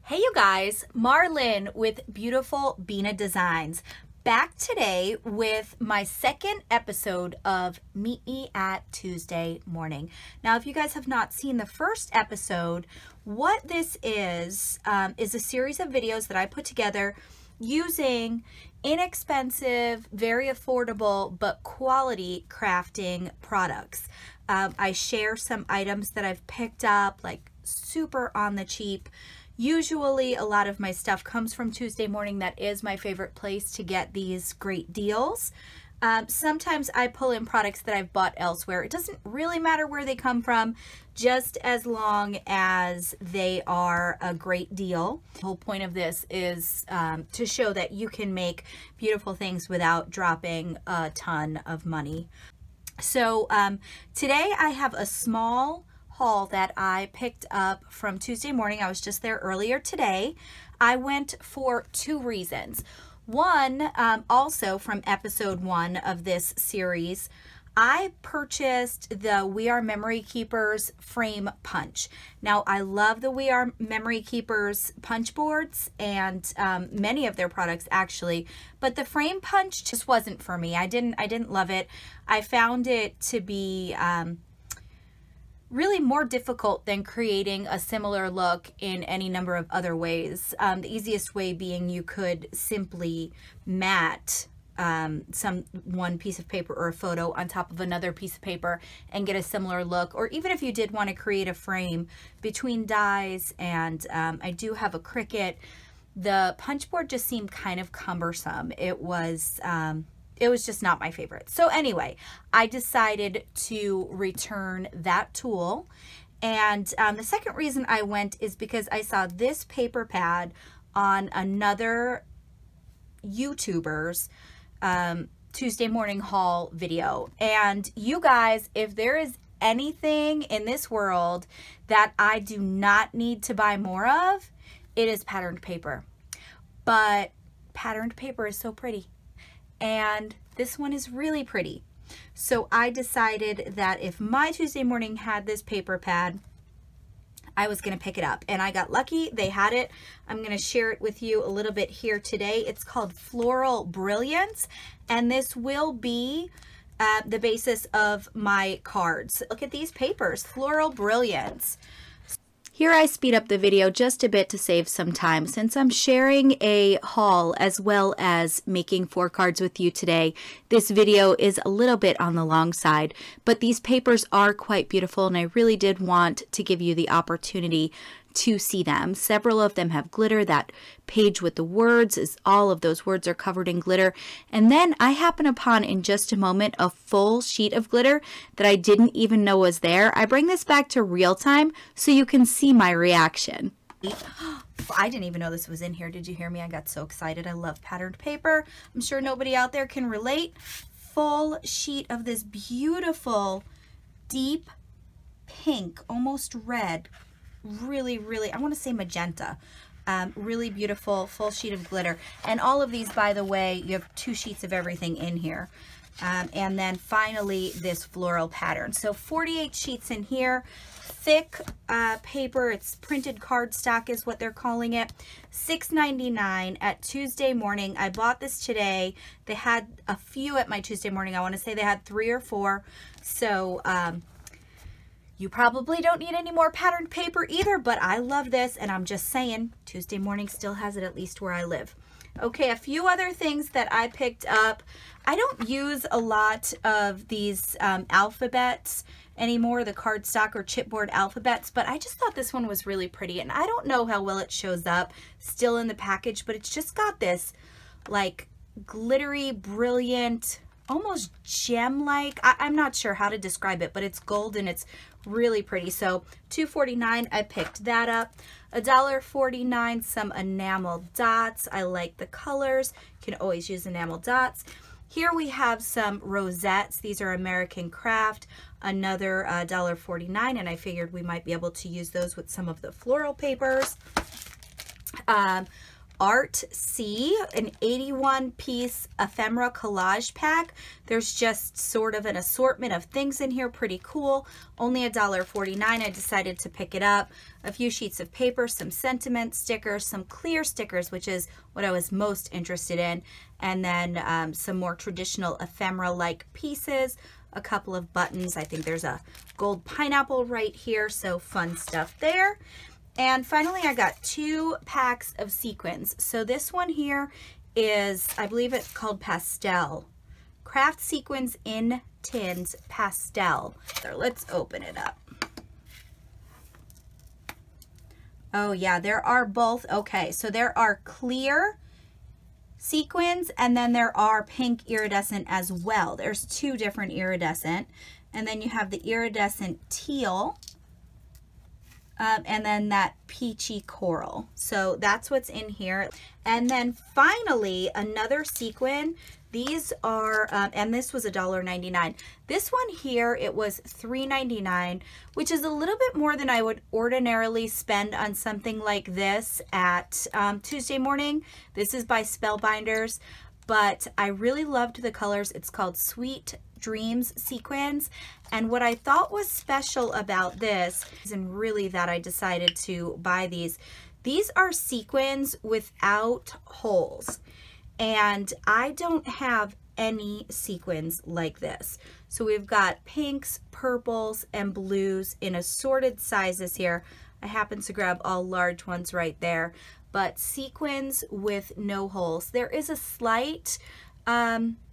Hey you guys, Marlin with Beautiful Bina Designs. Back today with my second episode of Meet Me at Tuesday Morning. Now, if you guys have not seen the first episode, what this is a series of videos that I put together using inexpensive, very affordable, but quality crafting products. I share some items that I've picked up, like super on the cheap. Usually a lot of my stuff comes from Tuesday Morning. That is my favorite place to get these great deals. Sometimes I pull in products that I've bought elsewhere. It doesn't really matter where they come from, just as long as they are a great deal. The whole point of this is to show that you can make beautiful things without dropping a ton of money. So today I have a small haul that I picked up from Tuesday Morning. I was just there earlier today. I went for two reasons. One, also from episode 1 of this series, I purchased the We Are Memory Keepers frame punch. Now, I love the We Are Memory Keepers punch boards and many of their products actually, but the frame punch just wasn't for me. I didn't love it. I found it to be really more difficult than creating a similar look in any number of other ways. The easiest way being you could simply mat one piece of paper or a photo on top of another piece of paper and get a similar look. Or even if you did want to create a frame between dies, and I do have a Cricut, the punch board just seemed kind of cumbersome. It was just not my favorite. So anyway, I decided to return that tool. And the second reason I went is because I saw this paper pad on another YouTuber's Tuesday Morning haul video. And you guys, if there is anything in this world that I do not need to buy more of, it is patterned paper. But patterned paper is so pretty. And this one is really pretty. So I decided that if my Tuesday Morning had this paper pad, I was going to pick it up. And I got lucky. They had it. I'm going to share it with you a little bit here today. It's called Floral Brilliance. And this will be the basis of my cards. Look at these papers, Floral Brilliance. Here I speed up the video just a bit to save some time. Since I'm sharing a haul as well as making 4 cards with you today, this video is a little bit on the long side, but these papers are quite beautiful and I really did want to give you the opportunity to see them. Several of them have glitter. That page with the words is all of those words are covered in glitter. And then I happen upon in just a moment a full sheet of glitter that I didn't even know was there. I bring this back to real time so you can see my reaction. I didn't even know this was in here. Did you hear me? I got so excited. I love patterned paper. I'm sure nobody out there can relate. Full sheet of this beautiful deep pink, almost red, really, I want to say magenta. Really beautiful full sheet of glitter. And all of these, by the way, you have 2 sheets of everything in here. And then finally this floral pattern. So 48 sheets in here, thick paper. It's printed cardstock is what they're calling it. $6.99 at Tuesday Morning. I bought this today. They had a few at my Tuesday Morning. I want to say they had 3 or 4. So you probably don't need any more patterned paper either, but I love this, and I'm just saying, Tuesday Morning still has it, at least where I live. Okay, a few other things that I picked up. I don't use a lot of these alphabets anymore, the cardstock or chipboard alphabets, but I just thought this one was really pretty, and I don't know how well it shows up still in the package, but it's just got this, like, glittery, brilliant, almost gem-like. I'm not sure how to describe it, but it's gold and it's really pretty. So $2.49, I picked that up. $1.49, some enamel dots. I like the colors. You can always use enamel dots. Here we have some rosettes. These are American Craft. Another $1.49, and I figured we might be able to use those with some of the floral papers. Art C, an 81 piece ephemera collage pack. There's just sort of an assortment of things in here, pretty cool. Only $1.49. I decided to pick it up. A few sheets of paper, some sentiment stickers, some clear stickers, which is what I was most interested in, and then some more traditional ephemera-like pieces, a couple of buttons. I think there's a gold pineapple right here, so fun stuff there. And finally, I got 2 packs of sequins. So this one here is, I believe it's called Pastel. Craft Sequins in Tins Pastel. So let's open it up. Oh yeah, there are both. Okay, so there are clear sequins and then there are pink iridescent as well. There's 2 different iridescent. And then you have the iridescent teal. And then that peachy coral. So that's what's in here. And then finally, another sequin. These are, and this was $1.99. This one here, it was $3.99, which is a little bit more than I would ordinarily spend on something like this at Tuesday morning. This is by Spellbinders, but I really loved the colors. It's called Sweet Dreams Sequins. And what I thought was special about this, and really that I decided to buy these are sequins without holes. And I don't have any sequins like this. So we've got pinks, purples, and blues in assorted sizes here. I happen to grab all large ones right there, but sequins with no holes. There is a slight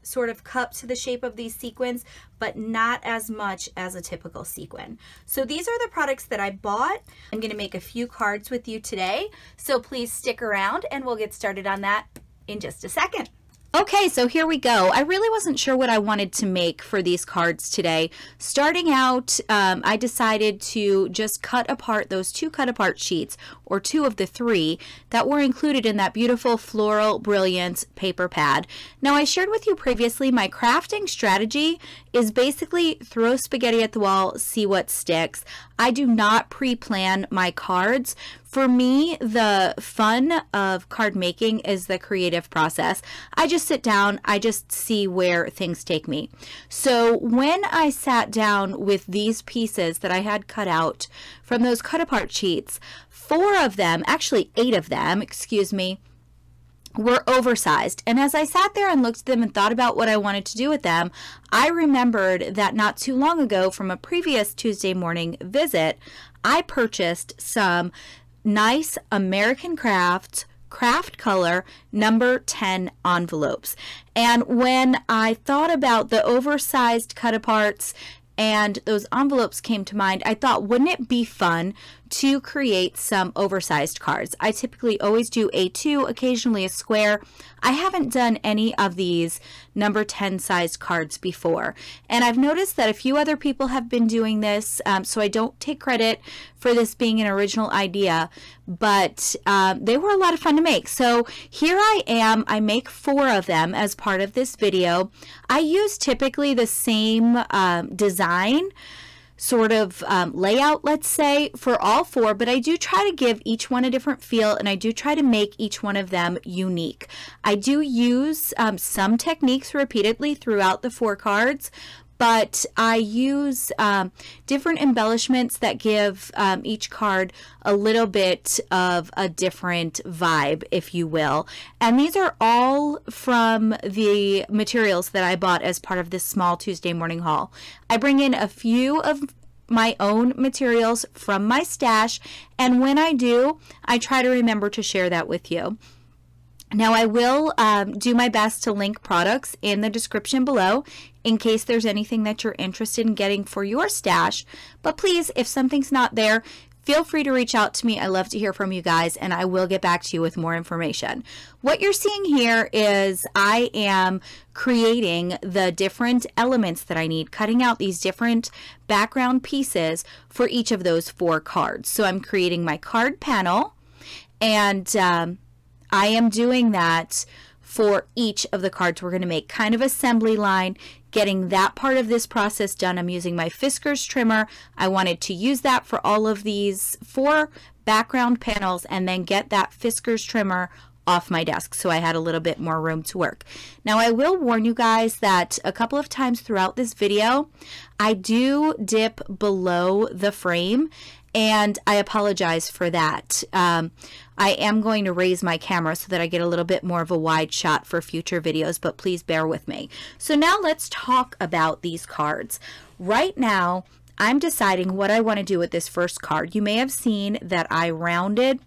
sort of cup to the shape of these sequins, but not as much as a typical sequin. So these are the products that I bought. I'm going to make a few cards with you today, so please stick around and we'll get started on that in just a second. Okay, so here we go. I really wasn't sure what I wanted to make for these cards today. Starting out, I decided to just cut apart those 2 cut apart sheets, or 2 of the 3 that were included in that beautiful Floral Brilliance paper pad. Now, I shared with you previously, my crafting strategy is basically throw spaghetti at the wall, see what sticks. I do not pre-plan my cards. For me, the fun of card making is the creative process. I just sit down, I just see where things take me. So when I sat down with these pieces that I had cut out from those cut apart sheets, 4 of them, actually 8 of them, excuse me, were oversized. And as I sat there and looked at them and thought about what I wanted to do with them, I remembered that not too long ago from a previous Tuesday morning visit, I purchased some nice American Craft color number 10 envelopes. And when I thought about the oversized cut aparts and those envelopes came to mind, I thought, wouldn't it be fun to create some oversized cards? I typically always do A2, occasionally a square. I haven't done any of these number 10 sized cards before. And I've noticed that a few other people have been doing this, so I don't take credit for this being an original idea, but they were a lot of fun to make. So here I am. I make 4 of them as part of this video. I use typically the same design sort of layout, let's say, for all 4, but I do try to give each one a different feel, and I do try to make each one of them unique. I do use some techniques repeatedly throughout the 4 cards, but I use different embellishments that give each card a little bit of a different vibe, if you will. And these are all from the materials that I bought as part of this small Tuesday morning haul. I bring in a few of my own materials from my stash, and when I do, I try to remember to share that with you. Now, I will do my best to link products in the description below in case there's anything that you're interested in getting for your stash. But please, if something's not there, feel free to reach out to me. I love to hear from you guys, and I will get back to you with more information. What you're seeing here is I am creating the different elements that I need, cutting out these different background pieces for each of those 4 cards. So I'm creating my card panel, and I am doing that for each of the cards. We're going to make kind of assembly line, getting that part of this process done. I'm using my Fiskars trimmer. I wanted to use that for all of these 4 background panels and then get that Fiskars trimmer off my desk, so I had a little bit more room to work. Now I will warn you guys that a couple of times throughout this video I do dip below the frame, and I apologize for that. I am going to raise my camera so that I get a little bit more of a wide shot for future videos, but please bear with me. So now let's talk about these cards. Right now I'm deciding what I want to do with this first card. You may have seen that I rounded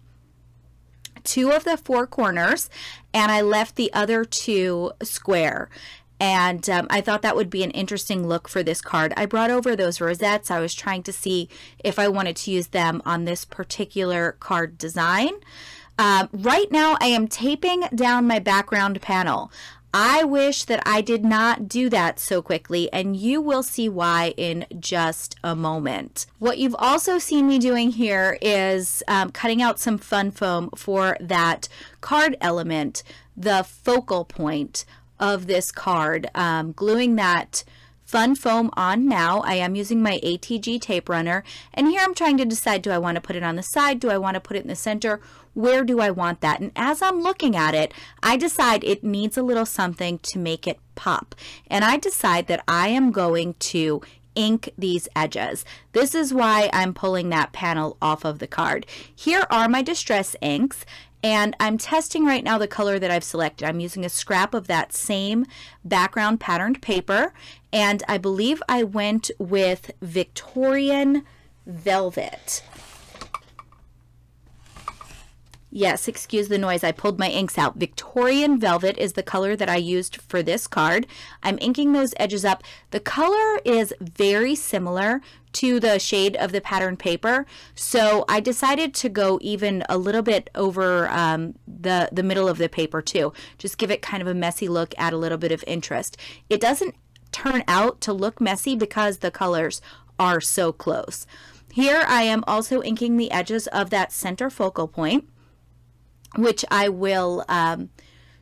2 of the 4 corners and I left the other 2 square, and I thought that would be an interesting look for this card. I brought over those rosettes. I was trying to see if I wanted to use them on this particular card design. Right now I am taping down my background panel. I wish that I did not do that so quickly, and you will see why in just a moment. What you've also seen me doing here is cutting out some fun foam for that card element, the focal point of this card, gluing that fun foam on now. I am using my ATG tape runner, and here I'm trying to decide, do I want to put it on the side? Do I want to put it in the center? Where do I want that? And as I'm looking at it, I decide it needs a little something to make it pop. And I decide that I am going to ink these edges. This is why I'm pulling that panel off of the card. Here are my distress inks, and I'm testing right now the color that I've selected. I'm using a scrap of that same background patterned paper, and I believe I went with Victorian Velvet. Yes, excuse the noise. I pulled my inks out. Victorian Velvet is the color that I used for this card. I'm inking those edges up. The color is very similar to the shade of the pattern paper, so I decided to go even a little bit over the middle of the paper too. Just give it kind of a messy look, add a little bit of interest. It doesn't turn out to look messy because the colors are so close. Here I am also inking the edges of that center focal point, which I will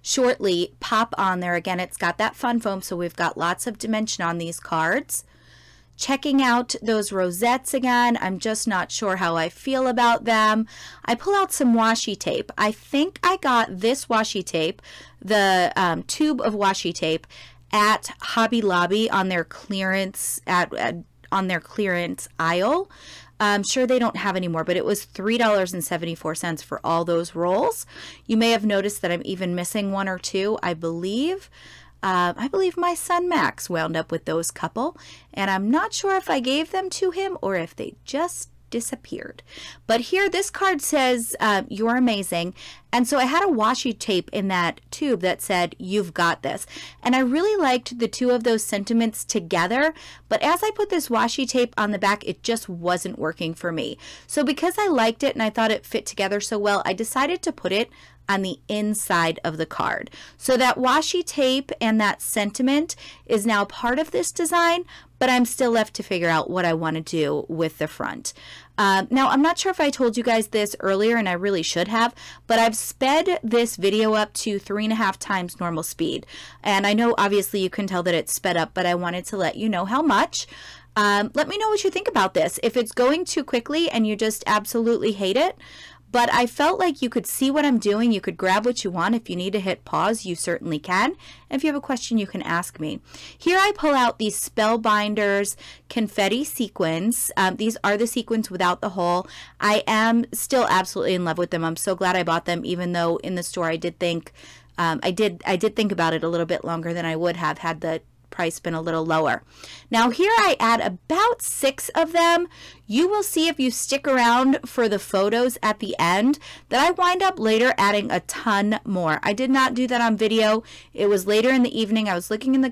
shortly pop on there. Again, it's got that fun foam, so we've got lots of dimension on these cards. Checking out those rosettes again. I'm just not sure how I feel about them. I pull out some washi tape. I think I got this washi tape, the tube of washi tape, at Hobby Lobby on their clearance on their clearance aisle. I'm sure they don't have anymore, but it was $3.74 for all those rolls. You may have noticed that I'm even missing 1 or 2, I believe. I believe my son Max wound up with those couple, and I'm not sure if I gave them to him or if they just disappeared. But here this card says, you're amazing. And so I had a washi tape in that tube that said, you've got this. And I really liked the 2 of those sentiments together, but as I put this washi tape on the back, it just wasn't working for me. So because I liked it and I thought it fit together so well, I decided to put it on the inside of the card. So that washi tape and that sentiment is now part of this design, but I'm still left to figure out what I want to do with the front. Now, I'm not sure if I told you guys this earlier, and I really should have, but I've sped this video up to 3.5 times normal speed. And I know obviously you can tell that it's sped up, but I wanted to let you know how much. Let me know what you think about this. If it's going too quickly and you just absolutely hate it, but I felt like you could see what I'm doing. You could grab what you want. If you need to hit pause, you certainly can. And if you have a question, you can ask me. Here I pull out these Spellbinders confetti sequins. These are the sequins without the hole. I am still absolutely in love with them. I'm so glad I bought them, even though in the store I did think I did think about it a little bit longer than I would have had the price been a little lower. Now here I add about 6 of them. You will see if you stick around for the photos at the end that I wind up later adding a ton more. I did not do that on video. It was later in the evening. I was looking at the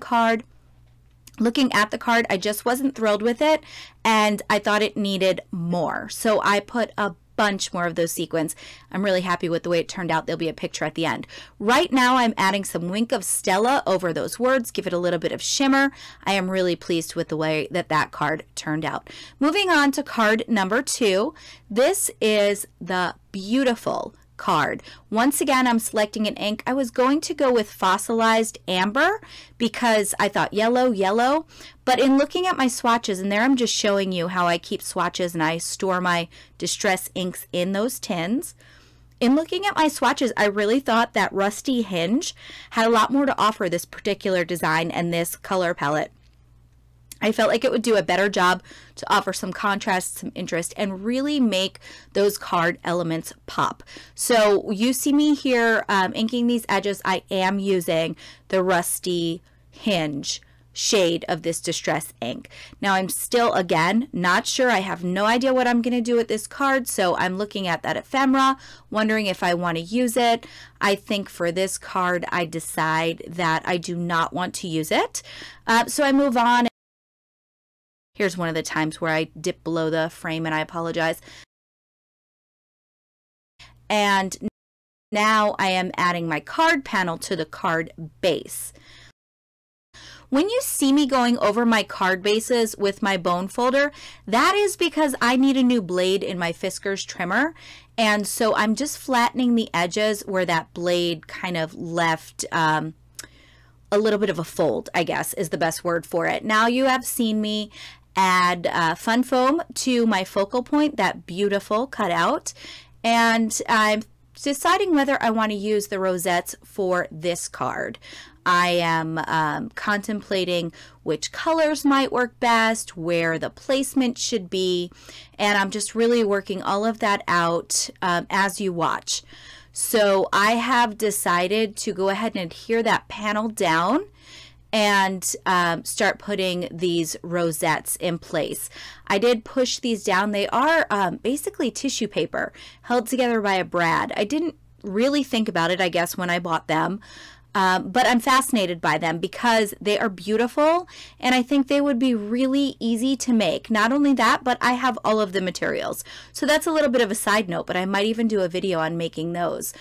card. I just wasn't thrilled with it, and I thought it needed more. So I put a bunch more of those sequins. I'm really happy with the way it turned out. There'll be a picture at the end. Right now I'm adding some Wink of Stella over those words, give it a little bit of shimmer. I am really pleased with the way that that card turned out. Moving on to card number 2. This is the beautiful card. Once again, I'm selecting an ink. I was going to go with Fossilized Amber because I thought yellow, but in looking at my swatches, and there I'm just showing you how I keep swatches and I store my distress inks in those tins. In looking at my swatches, I really thought that Rusty Hinge had a lot more to offer this particular design and this color palette. I felt like it would do a better job to offer some contrast, some interest, and really make those card elements pop. So you see me here inking these edges. I am using the Rusty Hinge shade of this distress ink. Now I'm still, again, not sure. I have no idea what I'm going to do with this card, so I'm looking at that ephemera, wondering if I want to use it. I think for this card, I decide that I do not want to use it. So I move on. Here's one of the times where I dip below the frame, and I apologize. And now I am adding my card panel to the card base. When you see me going over my card bases with my bone folder, that is because I need a new blade in my Fiskars trimmer. And so I'm just flattening the edges where that blade kind of left a little bit of a fold, I guess is the best word for it. Now you have seen me add Fun Foam to my focal point, that beautiful cutout. And I'm deciding whether I want to use the rosettes for this card. I am contemplating which colors might work best, where the placement should be, and I'm just really working all of that out as you watch. So I have decided to go ahead and adhere that panel down and start putting these rosettes in place. I did push these down. They are basically tissue paper held together by a brad. I didn't really think about it, I guess, when I bought them. But I'm fascinated by them because they are beautiful, and I think they would be really easy to make. Not only that, but I have all of the materials. So that's a little bit of a side note, but I might even do a video on making those.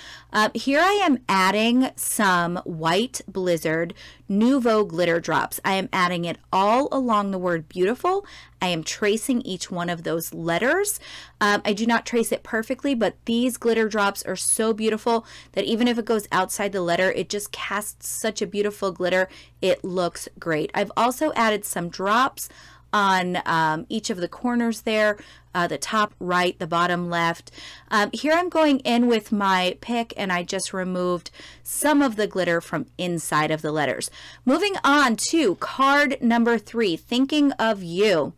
Here I am adding some white Blizzard Nuvo glitter drops. I am adding it all along the word beautiful. I am tracing each one of those letters. I do not trace it perfectly, but these glitter drops are so beautiful that even if it goes outside the letter, it just casts such a beautiful glitter. It looks great. I've also added some drops on each of the corners there, the top right, the bottom left. Here I'm going in with my pick, and I just removed some of the glitter from inside of the letters. Moving on to card number 3, Thinking of You.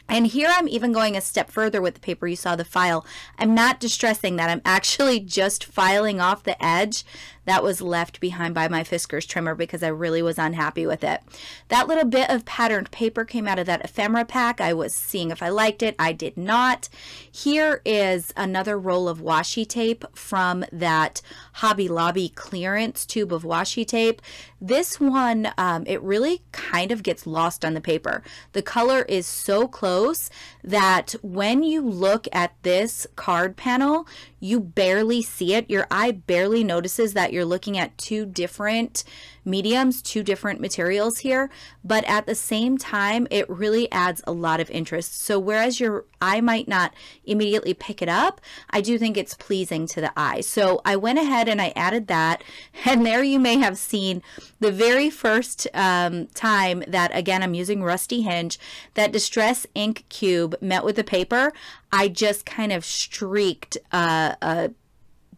And here I'm even going a step further with the paper. You saw the file. I'm not distressing that. I'm actually just filing off the edge that was left behind by my Fiskars trimmer because I really was unhappy with it. That little bit of patterned paper came out of that ephemera pack. I was seeing if I liked it. I did not. Here is another roll of washi tape from that Hobby Lobby clearance tube of washi tape. This one, it really kind of gets lost on the paper. The color is so close that when you look at this card panel, you barely see it. Your eye barely notices that you're looking at two different mediums, two different materials here, but at the same time, it really adds a lot of interest. So whereas your eye might not immediately pick it up, I do think it's pleasing to the eye. So I went ahead and I added that, and there you may have seen the very first time that, again, I'm using Rusty Hinge, that Distress Ink cube met with the paper. I just kind of streaked a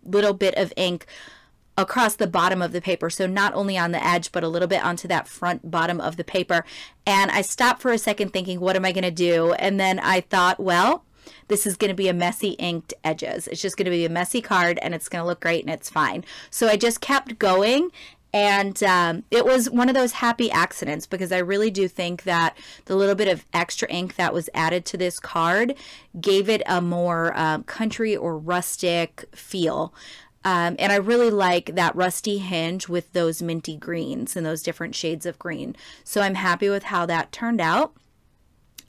little bit of ink across the bottom of the paper, so not only on the edge but a little bit onto that front bottom of the paper. And I stopped for a second thinking, what am I going to do? And then I thought, well, this is going to be a messy inked edges. It's just going to be a messy card, and it's going to look great, and it's fine. So I just kept going, and it was one of those happy accidents because I really do think that the little bit of extra ink that was added to this card gave it a more country or rustic feel. And I really like that Rusty Hinge with those minty greens and those different shades of green. So I'm happy with how that turned out.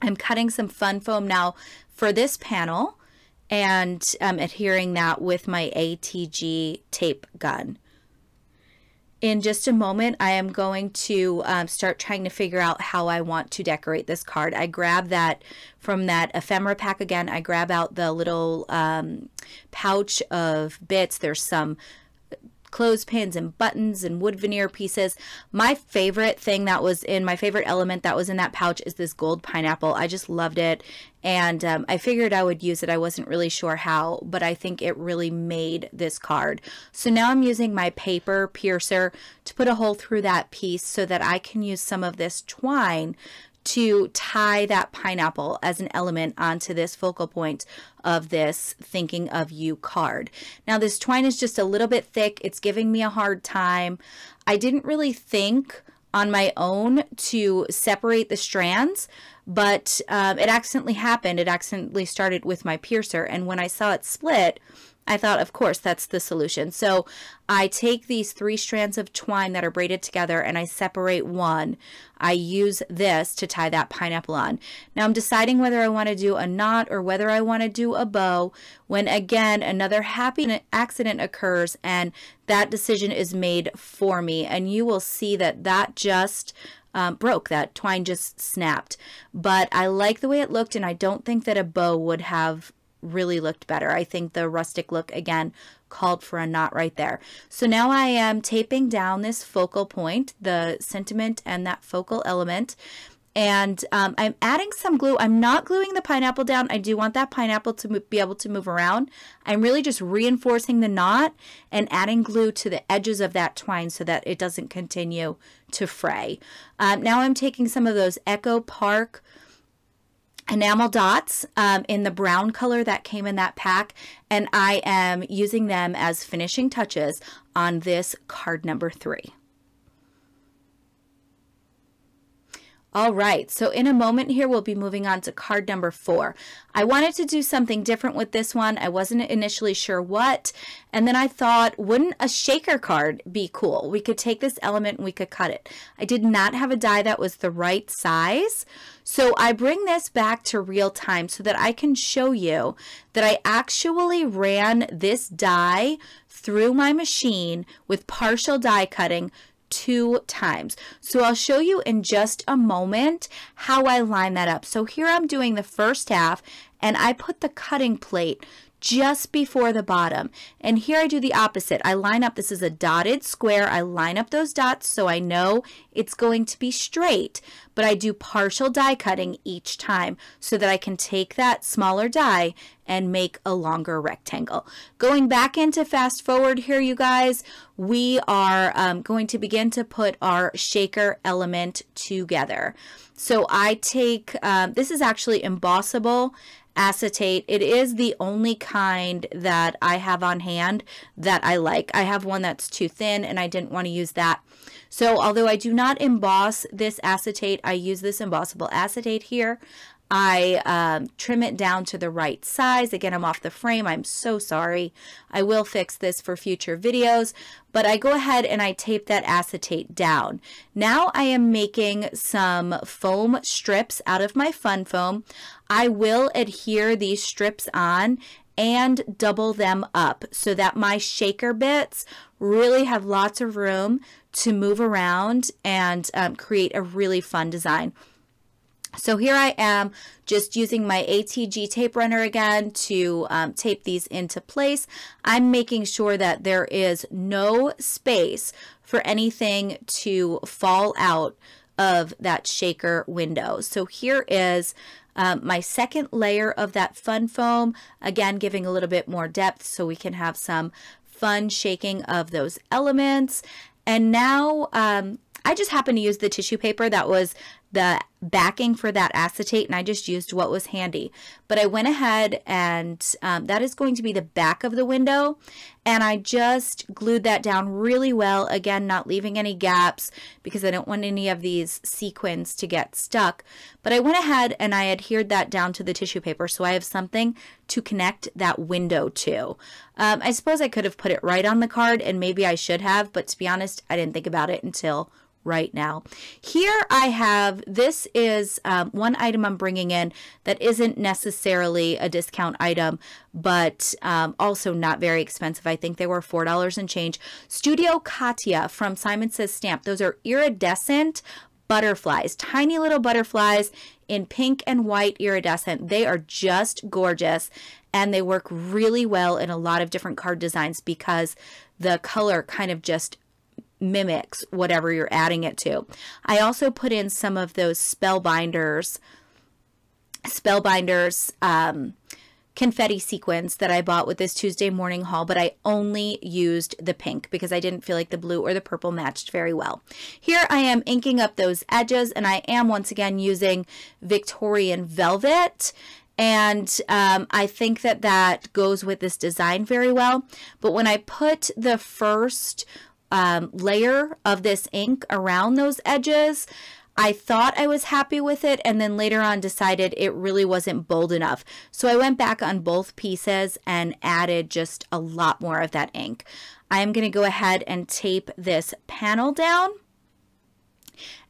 I'm cutting some Fun Foam now for this panel and adhering that with my ATG tape gun. In just a moment, I am going to start trying to figure out how I want to decorate this card. I grab that from that ephemera pack again. I grab out the little pouch of bits. There's some clothespins and buttons and wood veneer pieces. My favorite thing that was in my favorite element that was in that pouch is this gold pineapple. I just loved it, and I figured I would use it. I wasn't really sure how, but I think it really made this card. So now I'm using my paper piercer to put a hole through that piece so that I can use some of this twine to tie that pineapple as an element onto this focal point of this Thinking of You card. Now this twine is just a little bit thick. It's giving me a hard time. I didn't really think on my own to separate the strands, but it accidentally happened. It accidentally started with my piercer, and when I saw it split, I thought, of course, that's the solution. So I take these 3 strands of twine that are braided together and I separate one. I use this to tie that pineapple on. Now I'm deciding whether I want to do a knot or whether I want to do a bow, when again another happy accident occurs and that decision is made for me. And you will see that that just broke. That twine just snapped. But I like the way it looked, and I don't think that a bow would have really looked better. I think the rustic look again called for a knot right there. So now I am taping down this focal point, the sentiment and that focal element, and I'm adding some glue. I'm not gluing the pineapple down. I do want that pineapple to be able to move around. I'm really just reinforcing the knot and adding glue to the edges of that twine so that it doesn't continue to fray. Now I'm taking some of those Echo Park enamel dots in the brown color that came in that pack, and I am using them as finishing touches on this card number 3. All right, so in a moment here, we'll be moving on to card number 4. I wanted to do something different with this one. I wasn't initially sure what, and then I thought, wouldn't a shaker card be cool? We could take this element and we could cut it. I did not have a die that was the right size, so I bring this back to real time so that I can show you that I actually ran this die through my machine with partial die cutting 2 times. So I'll show you in just a moment how I line that up. So here I'm doing the first half, and I put the cutting plate just before the bottom. And here I do the opposite. I line up, this is a dotted square. I line up those dots so I know it's going to be straight, but I do partial die cutting each time so that I can take that smaller die and make a longer rectangle. Going back into fast forward here, you guys, we are going to begin to put our shaker element together. So I take, this is actually embossable acetate. It is the only kind that I have on hand that I like. I have one that's too thin and I didn't want to use that. So although I do not emboss this acetate, I use this embossable acetate here. I trim it down to the right size. Again, I'm off the frame. I'm so sorry. I will fix this for future videos, but I go ahead and I tape that acetate down. Now I am making some foam strips out of my fun foam. I will adhere these strips on and double them up so that my shaker bits really have lots of room to move around and create a really fun design. So here I am just using my ATG tape runner again to tape these into place. I'm making sure that there is no space for anything to fall out of that shaker window. So here is my second layer of that fun foam, again giving a little bit more depth so we can have some fun shaking of those elements. And now I just happened to use the tissue paper that was the backing for that acetate, and I just used what was handy. But I went ahead and that is going to be the back of the window, and I just glued that down really well, again not leaving any gaps because I don't want any of these sequins to get stuck. But I went ahead and I adhered that down to the tissue paper so I have something to connect that window to. I suppose I could have put it right on the card, and maybe I should have, but to be honest, I didn't think about it until right now. Here I have, this is one item I'm bringing in that isn't necessarily a discount item, but also not very expensive. I think they were $4 and change. Studio Katia from Simon Says Stamp. Those are iridescent butterflies, tiny little butterflies in pink and white iridescent. They are just gorgeous, and they work really well in a lot of different card designs because the color kind of just mimics whatever you're adding it to. I also put in some of those Spellbinders confetti sequins that I bought with this Tuesday morning haul, but I only used the pink because I didn't feel like the blue or the purple matched very well. Here I am inking up those edges, and I am once again using Victorian Velvet. And I think that that goes with this design very well. But when I put the first layer of this ink around those edges, I thought I was happy with it, and then later on decided it really wasn't bold enough. So I went back on both pieces and added just a lot more of that ink. I am going to go ahead and tape this panel down,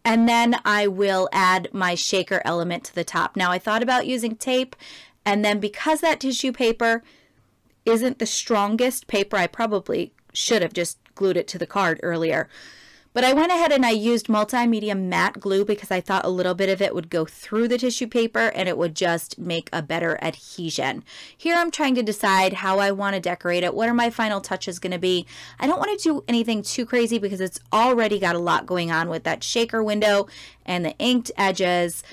and then I will add my shaker element to the top. Now I thought about using tape, and then because that tissue paper isn't the strongest paper, I probably should have just glued it to the card earlier. But I went ahead and I used multimedia matte glue because I thought a little bit of it would go through the tissue paper and it would just make a better adhesion. Here I'm trying to decide how I want to decorate it. What are my final touches going to be? I don't want to do anything too crazy because it's already got a lot going on with that shaker window and the inked edges.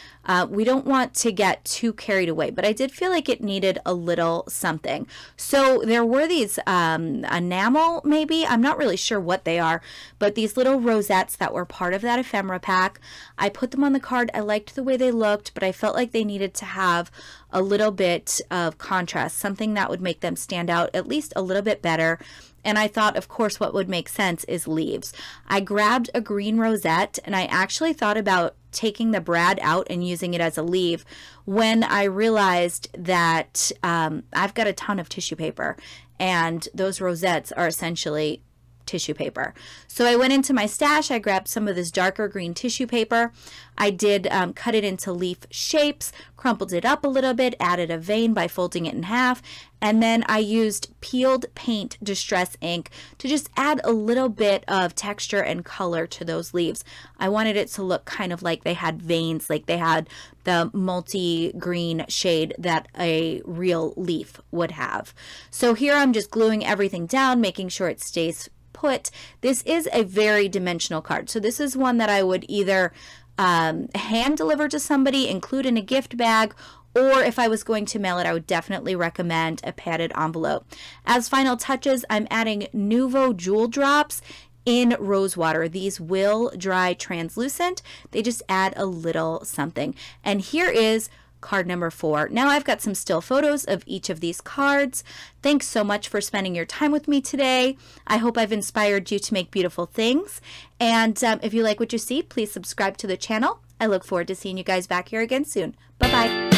We don't want to get too carried away, but I did feel like it needed a little something. So there were these enamel, maybe, I'm not really sure what they are, but these little rosettes that were part of that ephemera pack. I put them on the card. I liked the way they looked, but I felt like they needed to have a little bit of contrast, something that would make them stand out at least a little bit better. And I thought, of course, what would make sense is leaves. I grabbed a green rosette, and I actually thought about taking the brad out and using it as a leaf when I realized that I've got a ton of tissue paper, and those rosettes are essentially tissue paper. So I went into my stash, I grabbed some of this darker green tissue paper. I did cut it into leaf shapes, crumpled it up a little bit, added a vein by folding it in half, and then I used peeled paint distress ink to just add a little bit of texture and color to those leaves. I wanted it to look kind of like they had veins, like they had the multi-green shade that a real leaf would have. So here I'm just gluing everything down, making sure it stays put. This is a very dimensional card. So this is one that I would either hand deliver to somebody, include in a gift bag, or if I was going to mail it, I would definitely recommend a padded envelope. As final touches, I'm adding Nuvo jewel drops in Rosewater. These will dry translucent. They just add a little something. And here is card number 4. Now I've got some still photos of each of these cards. Thanks so much for spending your time with me today. I hope I've inspired you to make beautiful things. And if you like what you see, please subscribe to the channel. I look forward to seeing you guys back here again soon. Bye-bye.